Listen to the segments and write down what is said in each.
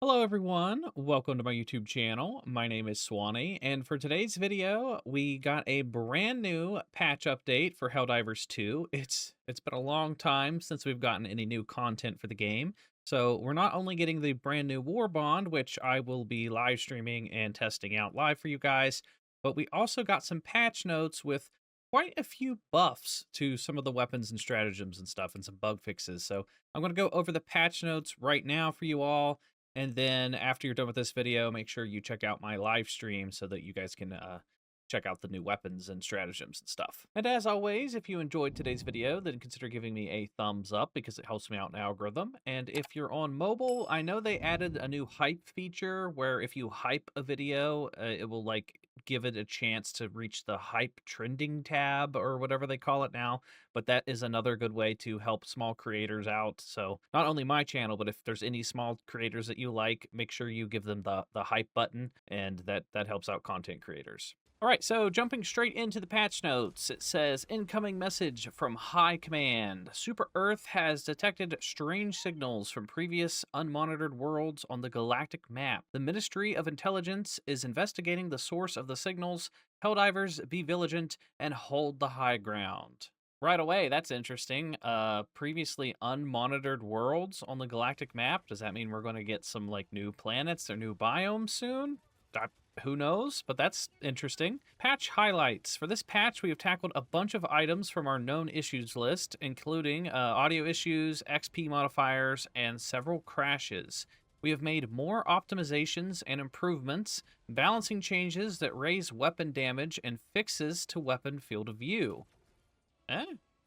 Hello everyone, welcome to my YouTube channel. My name is Swanee, and for today's video, we got a brand new patch update for Helldivers 2. It's been a long time since we've gotten any new content for the game. So we're not only getting the brand new Warbond, which I will be live streaming and testing out live for you guys, but we also got some patch notes with quite a few buffs to some of the weapons and stratagems and stuff and some bug fixes. So I'm going to go over the patch notes right now for you all. And then after you're done with this video, make sure you check out my live stream so that you guys can check out the new weapons and stratagems and stuff. And as always, if you enjoyed today's video, then consider giving me a thumbs up because it helps me out in the algorithm. And if you're on mobile, I know they added a new hype feature where if you hype a video, it will like give it a chance to reach the hype trending tab or whatever they call it now. But that is another good way to help small creators out. So not only my channel, but if there's any small creators that you like, make sure you give them the hype button, and that helps out content creators. All right, so jumping straight into the patch notes, it says, incoming message from High Command. Super Earth has detected strange signals from previous unmonitored worlds on the galactic map. The Ministry of Intelligence is investigating the source of the signals. Helldivers, be vigilant and hold the high ground. Right away, that's interesting. Previously unmonitored worlds on the galactic map. Does that mean we're going to get some like new planets or new biomes soon? Who knows, but that's interesting. Patch highlights. For this patch, we have tackled a bunch of items from our known issues list, including audio issues, XP modifiers, and several crashes. We have made more optimizations and improvements, balancing changes that raise weapon damage, and fixes to weapon field of view.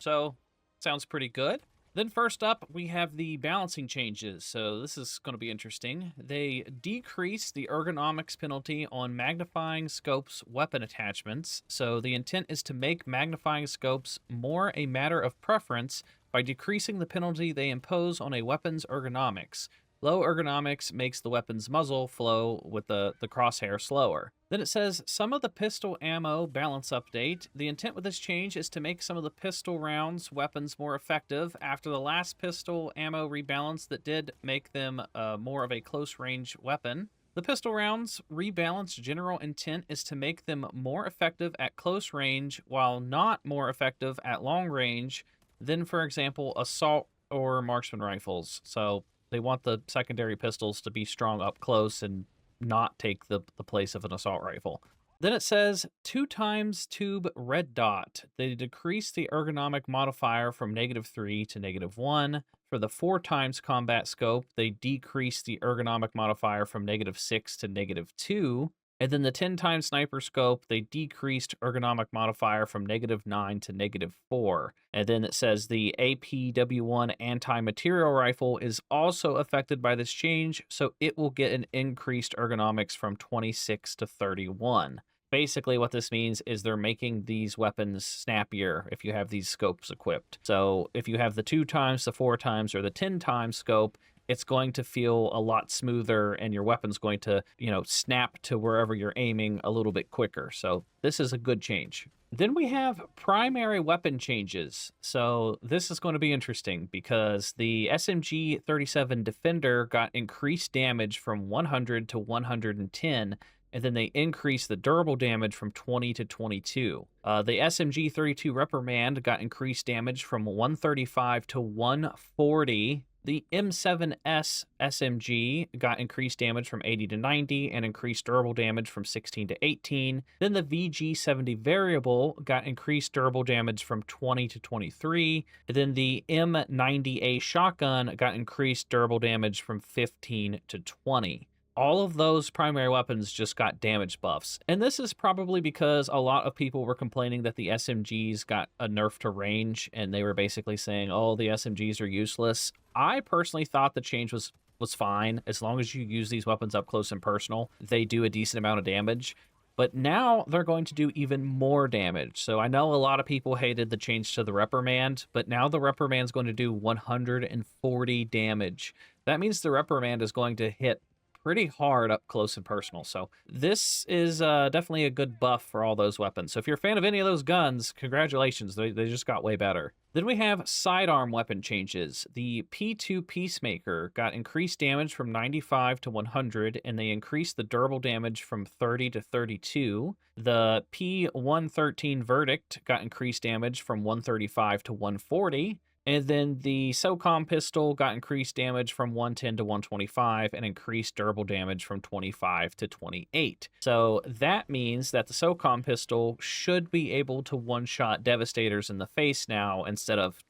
So, sounds pretty good. Then first up, we have the balancing changes. So this is going to be interesting. They decrease the ergonomics penalty on magnifying scopes weapon attachments. So the intent is to make magnifying scopes more a matter of preference by decreasing the penalty they impose on a weapon's ergonomics. Low ergonomics makes the weapon's muzzle flow with the crosshair slower. Then it says, some of the pistol ammo balance update. The intent with this change is to make some of the pistol rounds weapons more effective after the last pistol ammo rebalance that did make them more of a close range weapon. The pistol rounds rebalance general intent is to make them more effective at close range while not more effective at long range than, for example, assault or marksman rifles. So they want the secondary pistols to be strong up close and not take the place of an assault rifle. Then it says 2x tube red dot. They decrease the ergonomic modifier from -3 to -1. For the 4x combat scope, they decrease the ergonomic modifier from -6 to -2. And then the 10x sniper scope, they decreased ergonomic modifier from -9 to -4. And then it says the APW1 anti-material rifle is also affected by this change, so it will get an increased ergonomics from 26 to 31. Basically, what this means is they're making these weapons snappier if you have these scopes equipped. So if you have the 2x, the 4x, or the 10x scope, it's going to feel a lot smoother and your weapon's going to, snap to wherever you're aiming a little bit quicker. So this is a good change. Then we have primary weapon changes. So this is going to be interesting because the SMG-37 Defender got increased damage from 100 to 110, and then they increased the durable damage from 20 to 22. The SMG-32 Reprimand got increased damage from 135 to 140. The M7S SMG got increased damage from 80 to 90 and increased durable damage from 16 to 18. Then the VG70 Variable got increased durable damage from 20 to 23. And then the M90A Shotgun got increased durable damage from 15 to 20. All of those primary weapons just got damage buffs. And this is probably because a lot of people were complaining that the SMGs got a nerf to range, and they were basically saying, oh, the SMGs are useless. I personally thought the change was fine. As long as you use these weapons up close and personal, they do a decent amount of damage. But now they're going to do even more damage. So I know a lot of people hated the change to the Reprimand, but now the Reprimand's going to do 140 damage. That means the Reprimand is going to hit pretty hard up close and personal. So this is definitely a good buff for all those weapons. So if you're a fan of any of those guns, congratulations, they just got way better. Then we have sidearm weapon changes. The P2 Peacemaker got increased damage from 95 to 100, and they increased the durable damage from 30 to 32. The P113 Verdict got increased damage from 135 to 140. And then the SOCOM pistol got increased damage from 110 to 125 and increased durable damage from 25 to 28. So that means that the SOCOM pistol should be able to one-shot Devastators in the face now instead of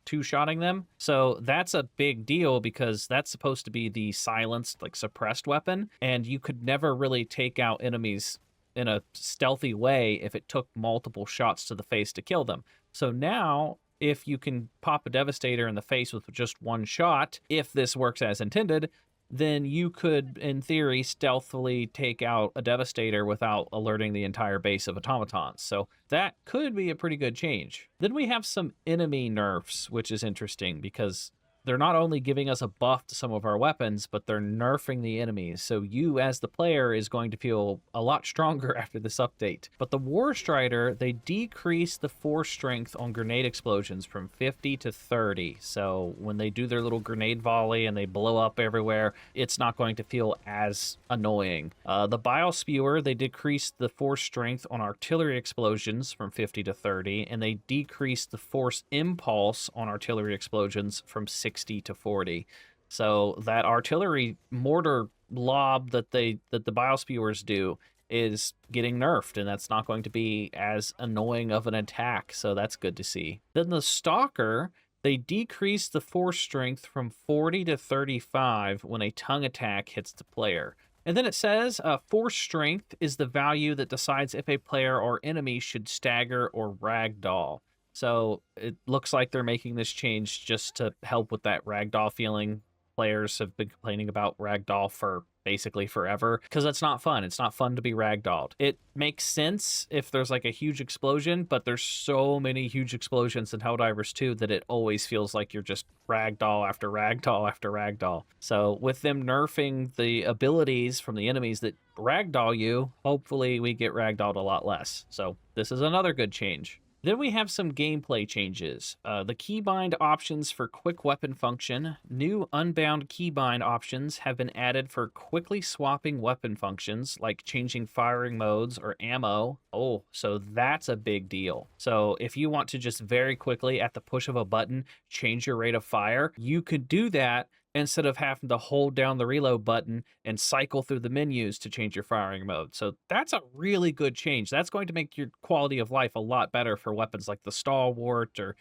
two-shotting them. So that's a big deal because that's supposed to be the silenced, like suppressed weapon, and you could never really take out enemies in a stealthy way if it took multiple shots to the face to kill them. So now, if you can pop a Devastator in the face with just one shot, if this works as intended, then you could, in theory, stealthily take out a Devastator without alerting the entire base of automatons. So that could be a pretty good change. Then we have some enemy nerfs, which is interesting because they're not only giving us a buff to some of our weapons, but they're nerfing the enemies. So you, as the player, is going to feel a lot stronger after this update. But the War Strider, they decreased the force strength on grenade explosions from 50 to 30. So when they do their little grenade volley and they blow up everywhere, it's not going to feel as annoying. The Bile Spewer, they decreased the force strength on artillery explosions from 50 to 30, and they decreased the force impulse on artillery explosions from 60 to 40. So that artillery mortar lob that the Bile Spewers do is getting nerfed, and that's not going to be as annoying of an attack, so that's good to see. Then the Stalker, they decrease the force strength from 40 to 35 when a tongue attack hits the player. And then it says force strength is the value that decides if a player or enemy should stagger or ragdoll. So it looks like they're making this change just to help with that ragdoll feeling. Players have been complaining about ragdoll for basically forever because it's not fun. It's not fun to be ragdolled. It makes sense if there's like a huge explosion, but there's so many huge explosions in Helldivers 2 that it always feels like you're just ragdoll after ragdoll after ragdoll. So with them nerfing the abilities from the enemies that ragdoll you, hopefully we get ragdolled a lot less. So this is another good change. Then we have some gameplay changes. The keybind options for quick weapon function. New unbound keybind options have been added for quickly swapping weapon functions, like changing firing modes or ammo. Oh, so that's a big deal. So if you want to just very quickly, at the push of a button, change your rate of fire, you could do that instead of having to hold down the reload button and cycle through the menus to change your firing mode. So that's a really good change. That's going to make your quality of life a lot better for weapons like the Stalwart or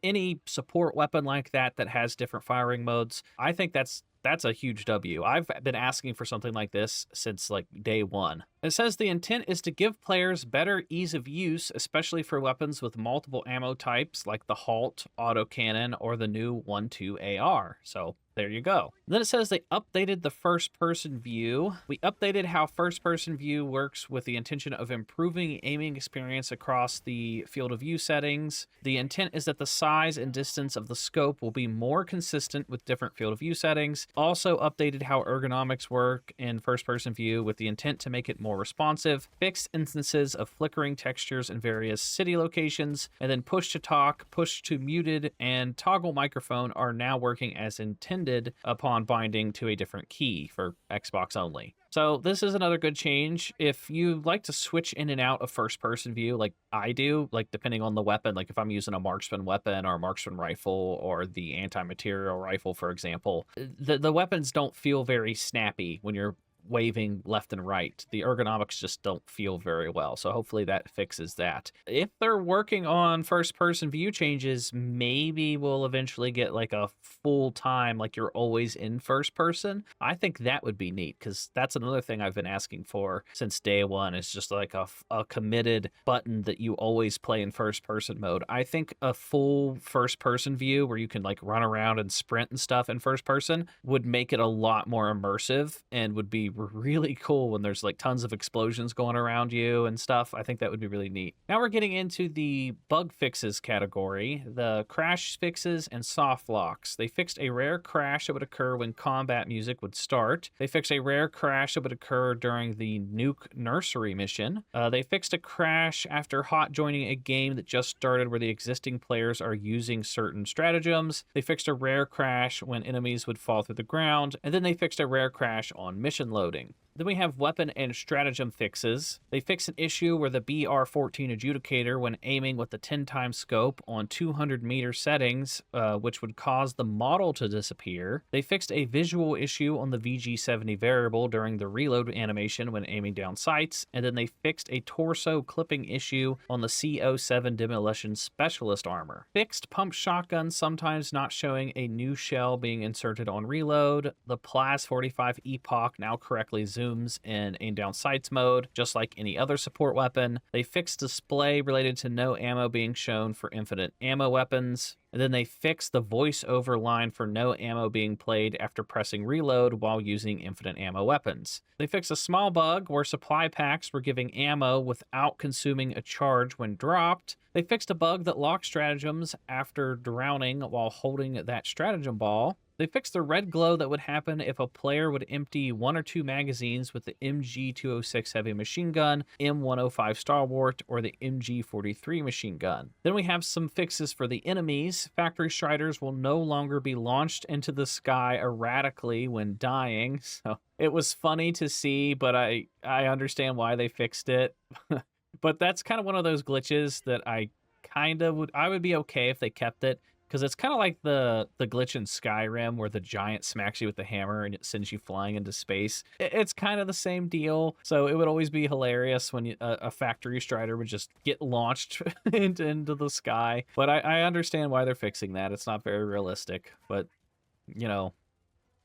any support weapon like that that has different firing modes. I think that's a huge W. I've been asking for something like this since like day one. It says the intent is to give players better ease of use, especially for weapons with multiple ammo types like the Halt autocannon or the new 1.2 AR. So there you go. Then it says they updated the first-person view. We updated how first-person view works with the intention of improving aiming experience across the field of view settings. The intent is that the size and distance of the scope will be more consistent with different field of view settings. Also updated how ergonomics work in first-person view with the intent to make it more responsive. Fixed instances of flickering textures in various city locations. And then push to talk, push to muted, and toggle microphone are now working as intended upon binding to a different key for Xbox only. So this is another good change. If you like to switch in and out of first-person view like I do, like depending on the weapon, like if I'm using a marksman weapon or a marksman rifle or the anti-material rifle, for example, the weapons don't feel very snappy when you're waving left and right. The ergonomics just don't feel very well. So hopefully that fixes that. If they're working on first-person view changes, maybe we'll eventually get like a full time, like you're always in first person. I think that would be neat because that's another thing I've been asking for since day one is just like a committed button that you always play in first-person mode. I think a full first-person view where you can like run around and sprint and stuff in first person would make it a lot more immersive and would be really cool when there's like tons of explosions going around you and stuff. I think that would be really neat. Now we're getting into the bug fixes category, the crash fixes and soft locks. They fixed a rare crash that would occur when combat music would start. They fixed a rare crash that would occur during the nuke nursery mission. They fixed a crash after hot joining a game that just started where the existing players are using certain stratagems. They fixed a rare crash when enemies would fall through the ground, and then they fixed a rare crash on mission loading. Then we have weapon and stratagem fixes. They fixed an issue where the BR-14 adjudicator, when aiming with the 10x scope on 200-meter settings, which would cause the model to disappear. They fixed a visual issue on the VG-70 variable during the reload animation when aiming down sights, and then they fixed a torso clipping issue on the CO-7 demolition specialist armor. Fixed pump shotgun sometimes not showing a new shell being inserted on reload. The Plas 45 Epoch now correctly zooms in aim down sights mode, just like any other support weapon. They fixed display related to no ammo being shown for infinite ammo weapons. And then they fixed the voiceover line for no ammo being played after pressing reload while using infinite ammo weapons. They fixed a small bug where supply packs were giving ammo without consuming a charge when dropped. They fixed a bug that locked stratagems after drowning while holding that stratagem ball. They fixed the red glow that would happen if a player would empty 1 or 2 magazines with the MG-206 heavy machine gun, M105 stalwart, or the MG-43 machine gun. Then we have some fixes for the enemies. Factory Striders will no longer be launched into the sky erratically when dying. So it was funny to see, but I understand why they fixed it. But that's kind of one of those glitches that I would be okay if they kept it. Because it's kind of like the glitch in Skyrim where the giant smacks you with the hammer and it sends you flying into space. It's kind of the same deal. So it would always be hilarious when a factory strider would just get launched into the sky. But I understand why they're fixing that. It's not very realistic, but, you know,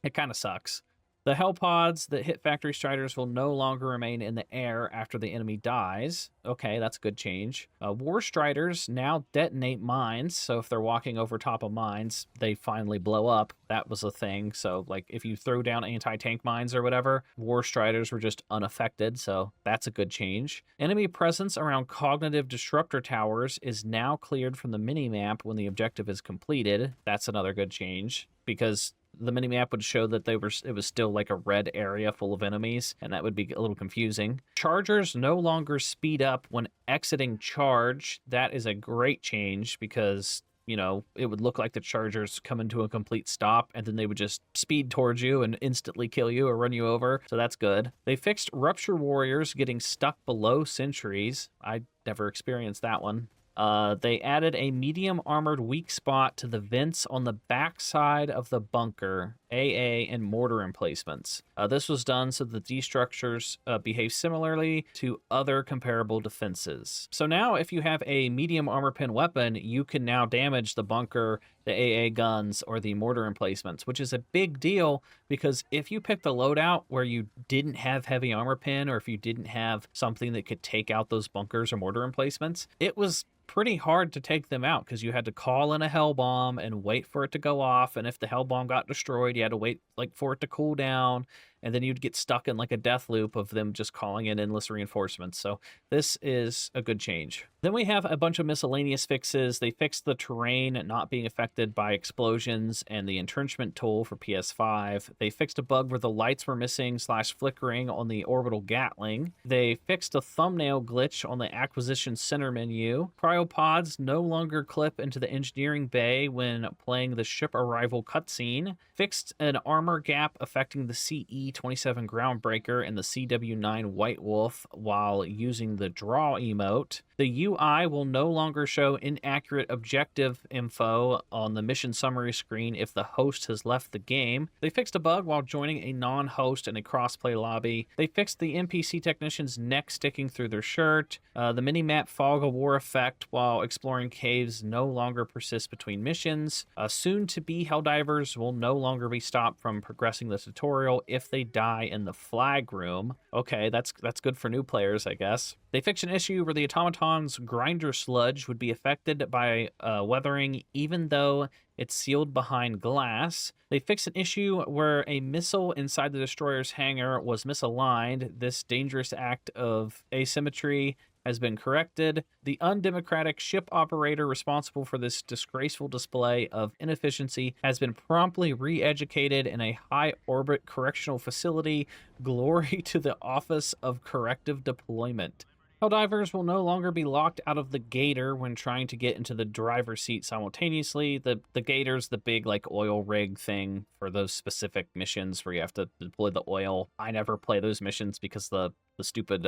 it kind of sucks. The Hell Pods that hit Factory Striders will no longer remain in the air after the enemy dies. Okay, that's a good change. War Striders now detonate mines, so if they're walking over top of mines, they finally blow up. That was a thing, so like if you throw down anti-tank mines or whatever, War Striders were just unaffected, so that's a good change. Enemy presence around cognitive disruptor towers is now cleared from the minimap when the objective is completed. That's another good change, because the minimap would show that it was still like a red area full of enemies, and that would be a little confusing. Chargers no longer speed up when exiting charge. That is a great change because, you know, it would look like the chargers come into a complete stop and then they would just speed towards you and instantly kill you or run you over. So that's good. They fixed Rupture Warriors getting stuck below sentries. I never experienced that one. They added a medium armored weak spot to the vents on the backside of the bunker, AA, and mortar emplacements. This was done so that these structures behave similarly to other comparable defenses. So now if you have a medium armor pen weapon, you can now damage the bunker, the AA guns, or the mortar emplacements, which is a big deal because if you picked a loadout where you didn't have heavy armor pen, or if you didn't have something that could take out those bunkers or mortar emplacements, it was pretty hard to take them out because you had to call in a hell bomb and wait for it to go off, and if the hell bomb got destroyed, you had to wait like for it to cool down, and then you'd get stuck in like a death loop of them just calling in endless reinforcements. So this is a good change. Then we have a bunch of miscellaneous fixes. They fixed the terrain not being affected by explosions and the entrenchment tool for PS5. They fixed a bug where the lights were missing / flickering on the orbital Gatling. They fixed a thumbnail glitch on the acquisition center menu. Cryopods no longer clip into the engineering bay when playing the ship arrival cutscene. Fixed an armor gap affecting the CE-27 Groundbreaker and the CW-9 White Wolf while using the draw emote. The UI will no longer show inaccurate objective info on the mission summary screen if the host has left the game. They fixed a bug while joining a non-host in a crossplay lobby. They fixed the NPC technician's neck sticking through their shirt. The minimap Fog of War effect while exploring caves no longer persists between missions. Soon-to-be Helldivers will no longer be stopped from progressing the tutorial if they die in the flag room. Okay, that's good for new players, I guess. They fixed an issue where the automaton's grinder sludge would be affected by weathering even though It's sealed behind glass. They fixed an issue where a missile inside the destroyer's hangar was misaligned. This dangerous act of asymmetry has been corrected. The undemocratic ship operator responsible for this disgraceful display of inefficiency has been promptly re-educated in a high-orbit correctional facility. Glory to the Office of Corrective Deployment. Helldivers will no longer be locked out of the gator when trying to get into the driver's seat simultaneously. The gator's the big like oil rig thing for those specific missions where you have to deploy the oil. I never play those missions because the stupid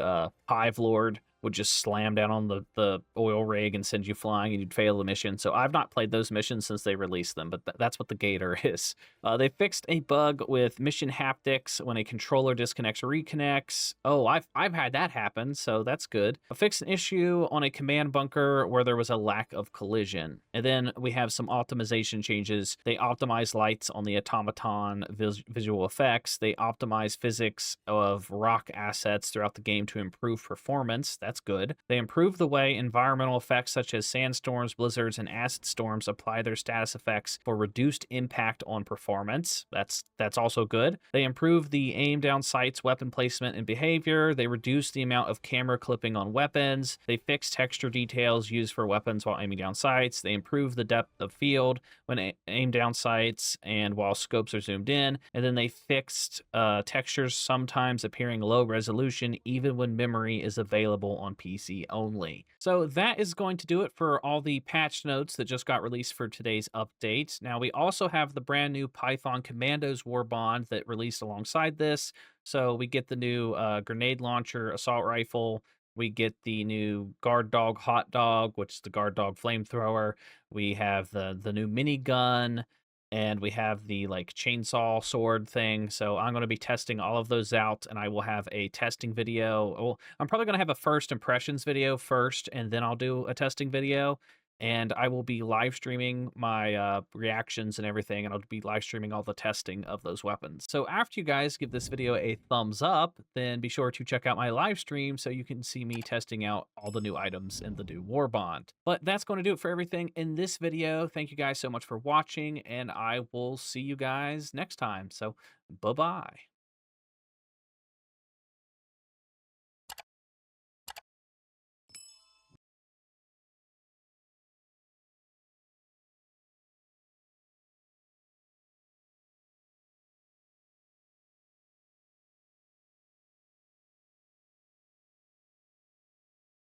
hive lord would just slam down on the oil rig and send you flying and you'd fail the mission. So I've not played those missions since they released them, but that's what the gator is. They fixed a bug with mission haptics when a controller disconnects or reconnects. Oh, I've had that happen, so that's good. Fixed an issue on a command bunker where there was a lack of collision. And then we have some optimization changes. They optimize lights on the automaton visual effects. They optimize physics of rock assets throughout the game to improve performance. That's good. They improve the way environmental effects such as sandstorms, blizzards, and acid storms apply their status effects for reduced impact on performance. That's also good. They improve the aim down sights, weapon placement, and behavior. They reduce the amount of camera clipping on weapons. They fix texture details used for weapons while aiming down sights. They improve the depth of field when aim down sights and while scopes are zoomed in. And then they fixed textures sometimes appearing low resolution even when memory is available on PC only. So that is going to do it for all the patch notes that just got released for today's update. Now we also have the brand new Python Commandos Warbond that released alongside this. So we get the new grenade launcher, assault rifle. We get the new guard dog hot dog, which is the guard dog flamethrower. We have the new minigun, and we have the like chainsaw sword thing. So I'm going to be testing all of those out, and I will have a testing video. Well, I'm probably going to have a first impressions video first, and then I'll do a testing video. And I will be live streaming my reactions and everything, and I'll be live streaming all the testing of those weapons. So after you guys give this video a thumbs up, then be sure to check out my live stream so you can see me testing out all the new items in the new Warbond. But that's going to do it for everything in this video. Thank you guys so much for watching, and I will see you guys next time. So bye-bye.